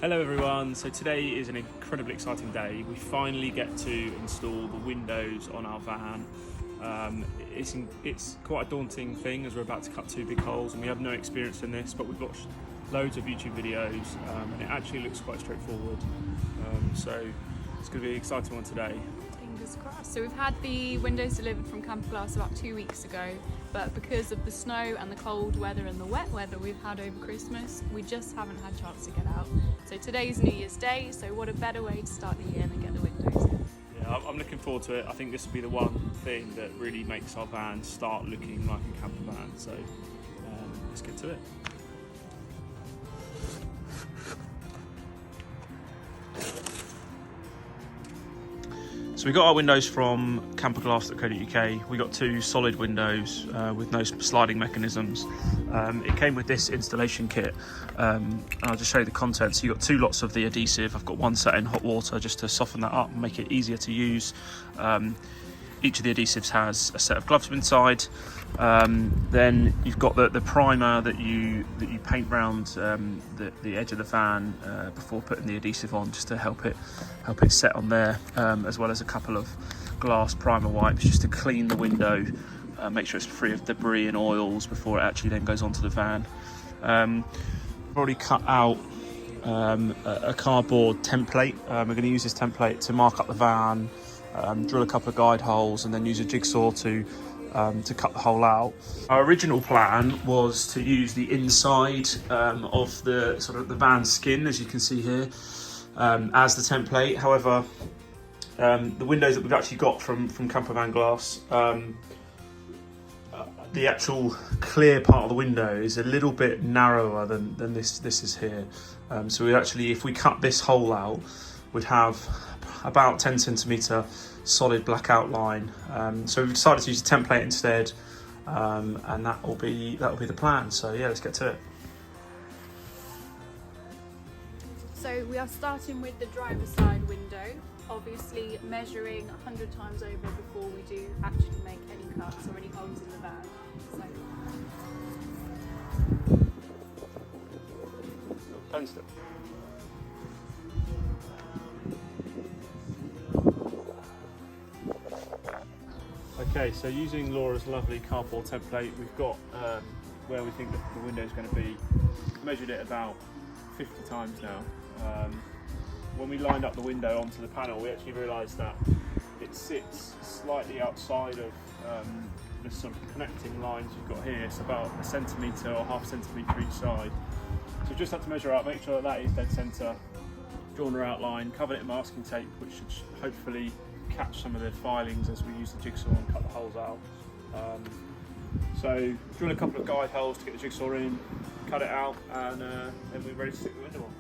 Hello everyone, so today is an incredibly exciting day. We finally get to install the windows on our van. It's quite a daunting thing as we're about to cut two big holes and we have no experience in this, but we've watched loads of YouTube videos and it actually looks quite straightforward. So it's going to be an exciting one today. Fingers crossed. So we've had the windows delivered from Camper Glass about 2 weeks ago, but because of the snow and the cold weather and the wet weather we've had over Christmas, we just haven't had a chance to get out. So today's New Year's Day, so what a better way to start the year than get the windows in. Yeah, I'm looking forward to it. I think this will be the one thing that really makes our van start looking like a camper van. So let's get to it. So we got our windows from camperglass.co.uk. We got two solid windows with no sliding mechanisms. It came with this installation kit, and I'll just show you the contents. So you got two lots of the adhesive. I've got one set in hot water just to soften that up and make it easier to use. Each of the adhesives has a set of gloves inside. Then you've got the primer that you paint round the edge of the van before putting the adhesive on, just to help it set on there, as well as a couple of glass primer wipes just to clean the window, make sure it's free of debris and oils before it actually then goes onto the van. I've already cut out a cardboard template. We're going to use this template to mark up the van, drill a couple of guide holes, and then use a jigsaw to cut the hole out. Our original plan was to use the inside of the sort of the van skin, as you can see here, as the template. However, the windows that we've actually got from Campervan Glass, the actual clear part of the window is a little bit narrower than this is here. So we actually, if we cut this hole out, we'd have about 10 centimetre solid black outline. So we've decided to use a template instead, and that will be the plan. So yeah, let's get to it. So we are starting with the driver's side window, obviously measuring 100 times over before we do actually make any cuts or any holes in the van. So Okay, so using Laura's lovely cardboard template, we've got where we think that the window is going to be. Measured it about 50 times now. When we lined up the window onto the panel, we actually realised that it sits slightly outside of the sort of connecting lines you've got here. It's about a centimetre or half centimetre each side. So we just have to measure out, make sure that is dead centre, drawn our outline, covered it in masking tape, which should hopefully catch some of the filings as we use the jigsaw and cut the holes out. So drill a couple of guide holes to get the jigsaw in, cut it out, and then we're ready to stick the window on.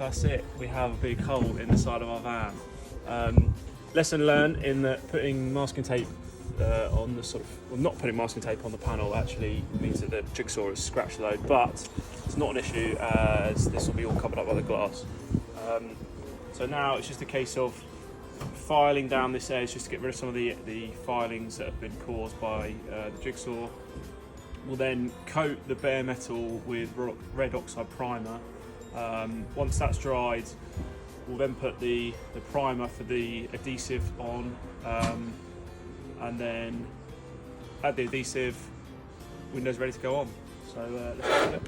that's it. We have a big hole in the side of our van. Lesson learned in that putting masking tape on the well, not putting masking tape on the panel actually means that the jigsaw is scratch load, but it's not an issue as this will be all covered up by the glass. So now it's just a case of filing down this edge just to get rid of some of the filings that have been caused by the jigsaw. We'll then coat the bare metal with red oxide primer. Once that's dried, we'll then put the primer for the adhesive on, and then add the adhesive. Windows ready to go on. So let's do it.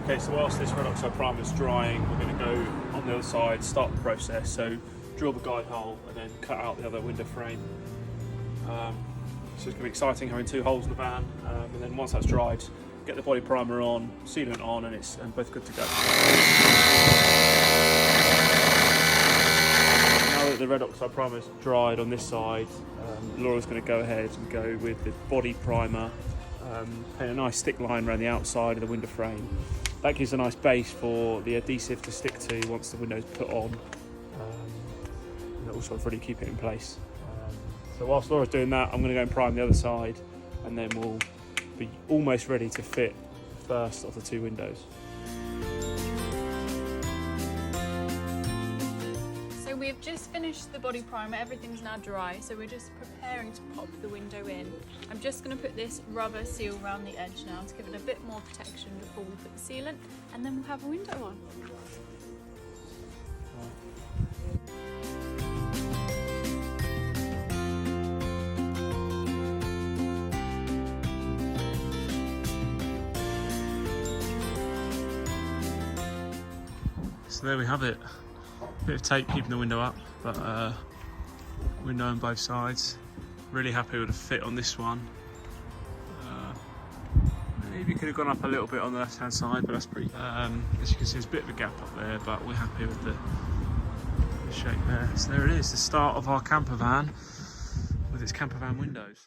Okay, so whilst this red oxide primer is drying, we're going to go on the other side, start the process. So drill the guide hole and then cut out the other window frame. So it's going to be exciting having 2 holes in the van, and then once that's dried, get the body primer on, sealant on, and it's both good to go. Now that the red oxide primer is dried on this side, Laura's going to go ahead and go with the body primer, paint a nice thick line around the outside of the window frame. That gives a nice base for the adhesive to stick to once the window's put on, and also really keep it in place. So whilst Laura's doing that, I'm going to go and prime the other side, and then we'll be almost ready to fit the first of the 2 windows. So we've just finished the body primer, everything's now dry, so we're just preparing to pop the window in. I'm just going to put this rubber seal around the edge now to give it a bit more protection before we put the sealant, and then we'll have a window on. So there we have it. Bit of tape keeping the window up, but window on both sides. Really happy with the fit on this one. Maybe could have gone up a little bit on the left hand side, but that's pretty. As you can see, there's a bit of a gap up there, but we're happy with the shape there. So there it is, the start of our camper van with its camper van windows.